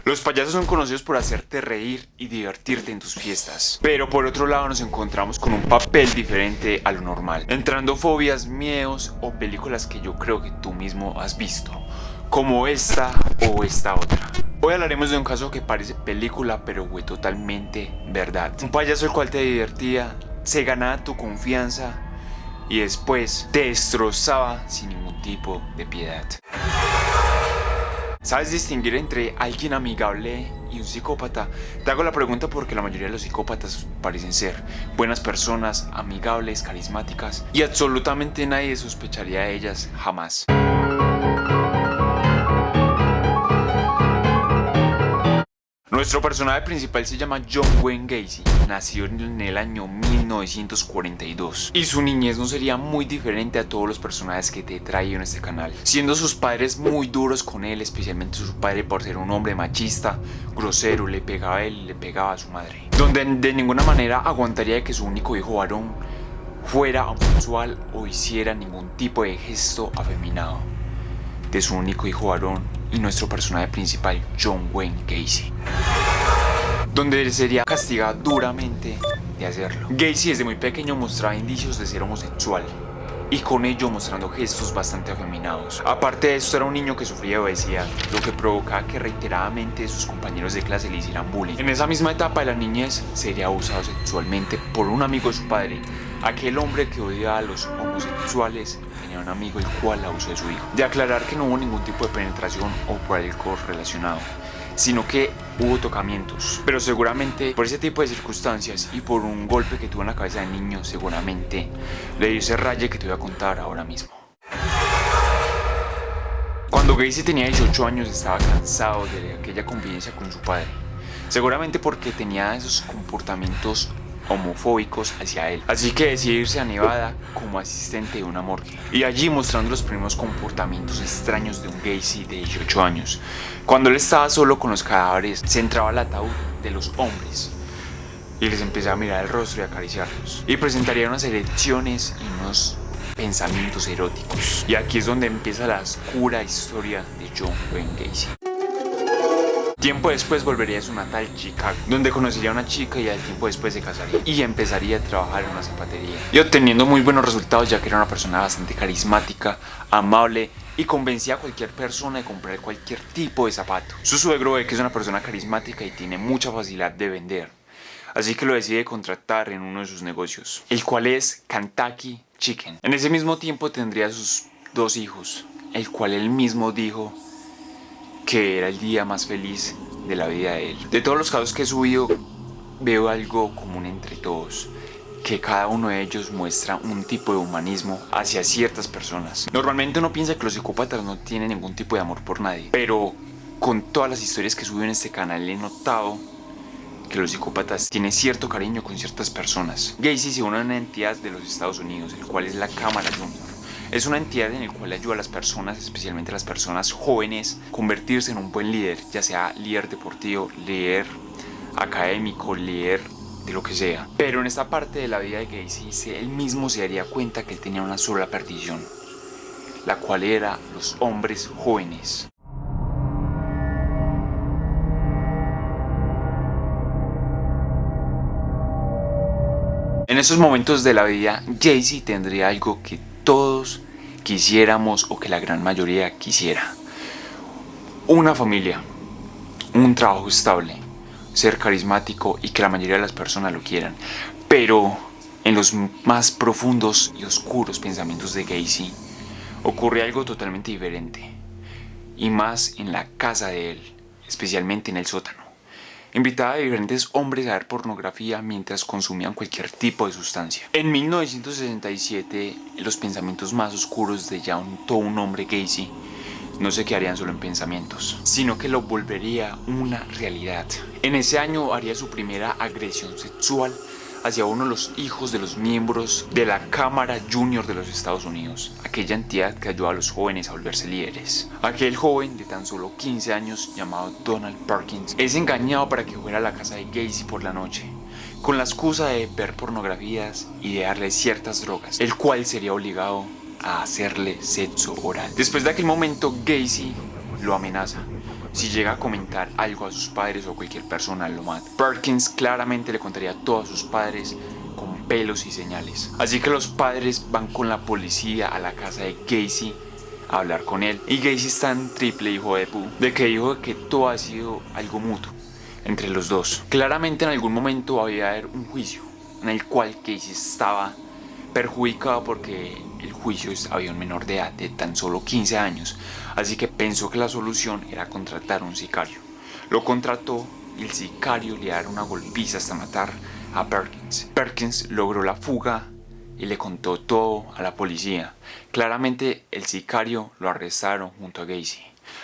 Los payasos son conocidos por hacerte reír y divertirte en tus fiestas. Pero por otro lado nos encontramos con un papel diferente a lo normal, entrando fobias, miedos o películas que yo creo que tú mismo has visto, como esta o esta otra. Hoy hablaremos de un caso que parece película pero fue totalmente verdad. Un payaso el cual te divertía, se ganaba tu confianza y después te destrozaba sin ningún tipo de piedad. ¿Sabes distinguir entre alguien amigable y un psicópata? Te hago la pregunta porque la mayoría de los psicópatas parecen ser buenas personas, amigables, carismáticas y absolutamente nadie sospecharía de ellas jamás. Nuestro personaje principal se llama John Wayne Gacy, nació en el año 1942 y su niñez no sería muy diferente a todos los personajes que te he traído en este canal, siendo sus padres muy duros con él, especialmente su padre por ser un hombre machista, grosero, le pegaba a él y le pegaba a su madre, donde de ninguna manera aguantaría que su único hijo varón fuera homosexual o hiciera ningún tipo de gesto afeminado de su único hijo varón y nuestro personaje principal, John Wayne Gacy, donde él sería castigado duramente de hacerlo. Gacy desde muy pequeño mostraba indicios de ser homosexual y con ello mostrando gestos bastante afeminados. Aparte de esto, era un niño que sufría de obesidad, lo que provocaba que reiteradamente sus compañeros de clase le hicieran bullying. En esa misma etapa de la niñez sería abusado sexualmente por un amigo de su padre. Aquel hombre que odiaba a los homosexuales tenía un amigo el cual abusó de su hijo. De aclarar que no hubo ningún tipo de penetración o por alcohol relacionado, sino que hubo tocamientos. Pero seguramente por ese tipo de circunstancias y por un golpe que tuvo en la cabeza del niño, seguramente le dio ese raye que te voy a contar ahora mismo. Cuando Gacy tenía 18 años estaba cansado de aquella convivencia con su padre, seguramente porque tenía esos comportamientos homofóbicos hacia él, así que decidió irse a Nevada como asistente de una morgue y allí mostrando los primeros comportamientos extraños de un Gacy de 18 años. Cuando él estaba solo con los cadáveres, se entraba al ataúd de los hombres y les empezaba a mirar el rostro y acariciarlos, y presentaría unas erecciones y unos pensamientos eróticos. Y aquí es donde empieza la oscura historia de John Wayne Gacy. Tiempo después volvería a su natal Chicago, donde conocería a una chica y al tiempo después se casaría y empezaría a trabajar en una zapatería y obteniendo muy buenos resultados, ya que era una persona bastante carismática, amable y convencía a cualquier persona de comprar cualquier tipo de zapato. Su suegro ve que es una persona carismática y tiene mucha facilidad de vender, así que lo decide contratar en uno de sus negocios, el cual es Kentucky Chicken. En ese mismo tiempo tendría sus 2 hijos, el cual él mismo dijo que era el día más feliz de la vida de él. De todos los casos que he subido, veo algo común entre todos, que cada uno de ellos muestra un tipo de humanismo hacia ciertas personas. Normalmente uno piensa que los psicópatas no tienen ningún tipo de amor por nadie, pero con todas las historias que subo en este canal he notado que los psicópatas tienen cierto cariño con ciertas personas. Gacy se une a una entidad de los Estados Unidos, el cual es la Cámara Junior. Es una entidad en la cual ayuda a las personas, especialmente a las personas jóvenes, a convertirse en un buen líder, ya sea líder deportivo, líder académico, líder de lo que sea. Pero en esta parte de la vida de Gacy, él mismo se daría cuenta que él tenía una sola perdición, la cual era los hombres jóvenes. En esos momentos de la vida, Gacy tendría algo que todos quisiéramos o que la gran mayoría quisiera: una familia, un trabajo estable, ser carismático y que la mayoría de las personas lo quieran. Pero en los más profundos y oscuros pensamientos de Gacy ocurre algo totalmente diferente, y más en la casa de él, especialmente en el sótano. Invitaba a diferentes hombres a ver pornografía mientras consumían cualquier tipo de sustancia. En 1967, los pensamientos más oscuros de todo un hombre Gacy no se quedarían solo en pensamientos, sino que lo volvería una realidad. En ese año haría su primera agresión sexual hacia uno de los hijos de los miembros de la Cámara Junior de los Estados Unidos, aquella entidad que ayuda a los jóvenes a volverse líderes. Aquel joven de tan solo 15 años llamado Donald Perkins es engañado para que fuera a la casa de Gacy por la noche, con la excusa de ver pornografías y de darle ciertas drogas, el cual sería obligado a hacerle sexo oral. Después de aquel momento, Gacy lo amenaza: si llega a comentar algo a sus padres o cualquier persona lo mata. Perkins claramente le contaría todo a sus padres con pelos y señales. Así que los padres van con la policía a la casa de Gacy a hablar con él. Y Gacy es tan triple hijo de pu, de que dijo que todo ha sido algo mutuo entre los dos. Claramente en algún momento había haber un juicio en el cual Gacy estaba perjudicado porque el juicio había un menor de edad de tan solo 15 años, así que pensó que la solución era contratar a un sicario. Lo contrató y el sicario le dará una golpiza hasta matar a Perkins. Perkins logró la fuga y le contó todo a la policía. Claramente el sicario lo arrestaron junto a Gacy.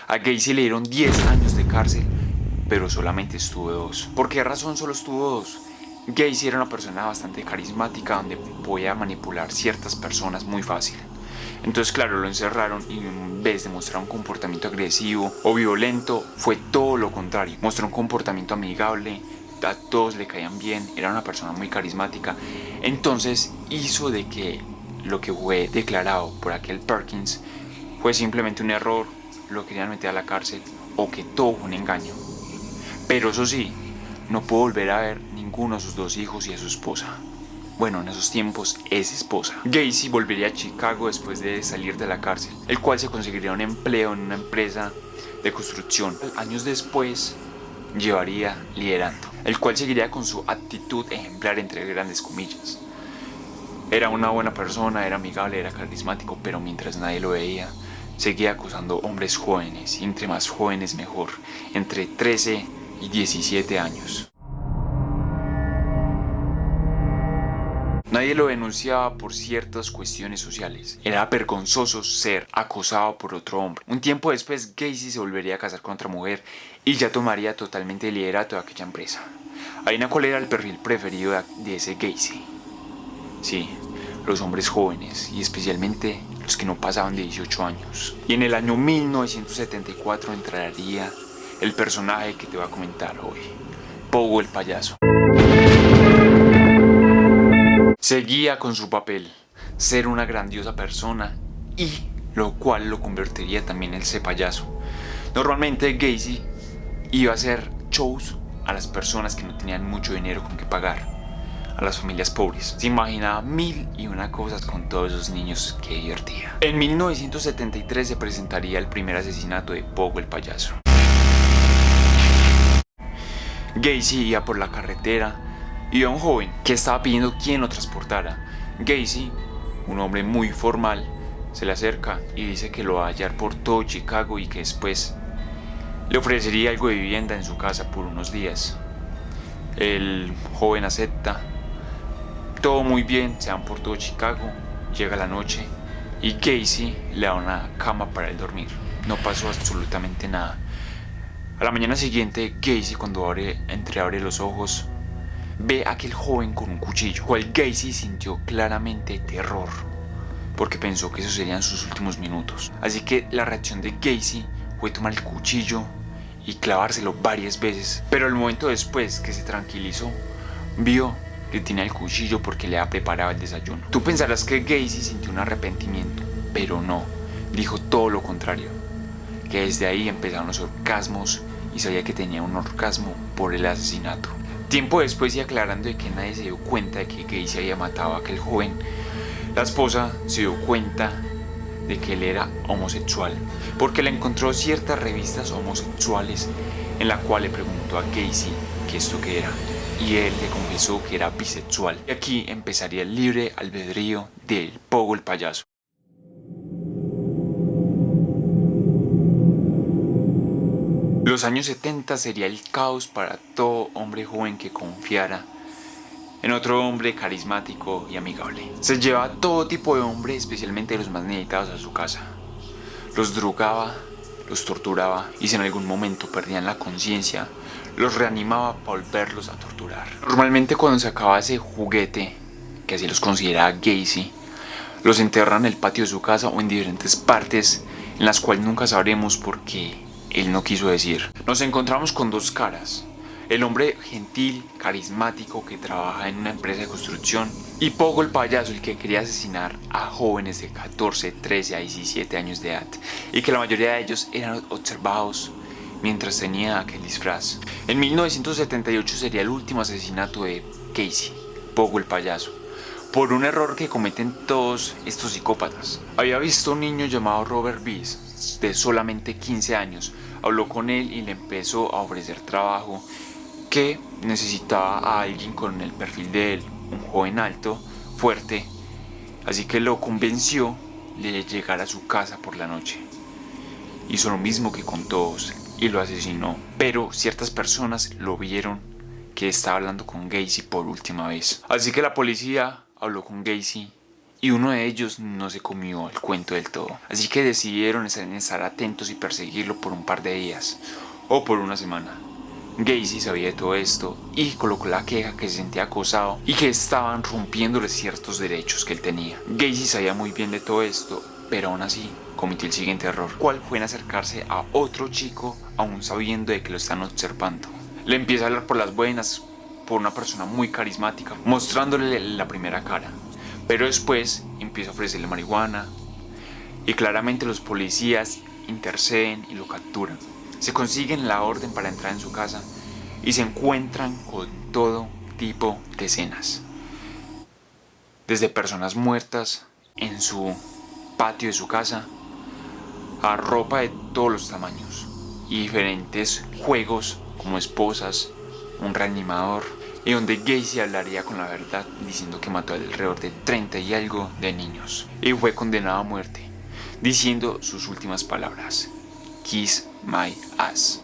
A Gacy le dieron 10 años de cárcel, pero solamente estuvo 2. ¿Por qué razón solo estuvo 2? Gacy era una persona bastante carismática donde podía manipular ciertas personas muy fácil. Entonces claro, lo encerraron y en vez de mostrar un comportamiento agresivo o violento, fue todo lo contrario. Mostró un comportamiento amigable, a todos le caían bien, era una persona muy carismática. Entonces hizo de que lo que fue declarado por aquel Perkins fue simplemente un error, lo querían meter a la cárcel o que todo fue un engaño. Pero eso sí, no pudo volver a ver ninguno de sus 2 hijos y a su esposa. Bueno, en esos tiempos es esposa. Gacy volvería a Chicago después de salir de la cárcel, el cual se conseguiría un empleo en una empresa de construcción. Años después llevaría liderando, el cual seguiría con su actitud ejemplar entre grandes comillas. Era una buena persona, era amigable, era carismático, pero mientras nadie lo veía, seguía acosando hombres jóvenes, y entre más jóvenes mejor, entre 13 y 17 años. Nadie lo denunciaba por ciertas cuestiones sociales. Era vergonzoso ser acosado por otro hombre. Un tiempo después, Gacy se volvería a casar con otra mujer y ya tomaría totalmente el liderato de aquella empresa. Adivina cuál era el perfil preferido de ese Gacy. Sí, los hombres jóvenes y especialmente los que no pasaban de 18 años. Y en el año 1974 entraría el personaje que te voy a comentar hoy, Pogo el payaso. Seguía con su papel, ser una grandiosa persona, y lo cual lo convertiría también en ese payaso. Normalmente Gacy iba a hacer shows a las personas que no tenían mucho dinero con que pagar, a las familias pobres. Se imaginaba 1001 cosas con todos esos niños que divertía. En 1973 se presentaría el primer asesinato de Pogo el payaso. Gacy iba por la carretera y vio a un joven que estaba pidiendo quien lo transportara. Gacy, un hombre muy formal, se le acerca y dice que lo va a hallar por todo Chicago y que después le ofrecería algo de vivienda en su casa por unos días. El joven acepta, todo muy bien, se van por todo Chicago, llega la noche y Gacy le da una cama para él dormir. No pasó absolutamente nada. A la mañana siguiente, Gacy, cuando entreabre los ojos, ve a aquel joven con un cuchillo, cual Gacy sintió claramente terror, porque pensó que esos serían sus últimos minutos. Así que la reacción de Gacy fue tomar el cuchillo y clavárselo varias veces. Pero al momento después que se tranquilizó, vio que tenía el cuchillo porque le había preparado el desayuno. Tú pensarás que Gacy sintió un arrepentimiento, pero no, dijo todo lo contrario, que desde ahí empezaron los orgasmos y sabía que tenía un orgasmo por el asesinato. Tiempo después, y aclarando de que nadie se dio cuenta de que Gacy había matado a aquel joven, la esposa se dio cuenta de que él era homosexual, porque le encontró ciertas revistas homosexuales en la cual le preguntó a Gacy que esto qué era, y él le confesó que era bisexual. Y aquí empezaría el libre albedrío del Pogo el payaso. Los años 70 sería el caos para todo hombre joven que confiara en otro hombre carismático y amigable. Se llevaba todo tipo de hombre, especialmente los más necesitados, a su casa. Los drogaba, los torturaba y si en algún momento perdían la conciencia, los reanimaba para volverlos a torturar. Normalmente cuando se acababa ese juguete, que así los consideraba Gacy, los enterran en el patio de su casa o en diferentes partes en las cuales nunca sabremos por qué él no quiso decir. Nos encontramos con dos caras: el hombre gentil, carismático que trabaja en una empresa de construcción, y Pogo el payaso, el que quería asesinar a jóvenes de 14, 13 a 17 años de edad, y que la mayoría de ellos eran observados mientras tenía aquel disfraz. En 1978 sería el último asesinato de Casey, Pogo el payaso, por un error que cometen todos estos psicópatas. Había visto a un niño llamado Robert Bees, de solamente 15 años, habló con él y le empezó a ofrecer trabajo, que necesitaba a alguien con el perfil de él, un joven alto, fuerte, así que lo convenció de llegar a su casa por la noche. Hizo lo mismo que con todos y lo asesinó, pero ciertas personas lo vieron que estaba hablando con Gacy por última vez. Así que la policía habló con Gacy y uno de ellos no se comió el cuento del todo. Así que decidieron estar atentos y perseguirlo por un par de días o por una semana. Gacy sabía de todo esto y colocó la queja que se sentía acosado y que estaban rompiéndole ciertos derechos que él tenía. Gacy sabía muy bien de todo esto, pero aún así cometió el siguiente error, cual fue en acercarse a otro chico aún sabiendo de que lo están observando. Le empieza a hablar por las buenas, por una persona muy carismática, mostrándole la primera cara, pero después empieza a ofrecerle marihuana y claramente los policías interceden y lo capturan. Se consiguen la orden para entrar en su casa y se encuentran con todo tipo de escenas, desde personas muertas en su patio de su casa a ropa de todos los tamaños y diferentes juegos como esposas, un reanimador, y donde Gacy hablaría con la verdad diciendo que mató alrededor de 30 y algo de niños y fue condenado a muerte, diciendo sus últimas palabras: "Kiss my ass".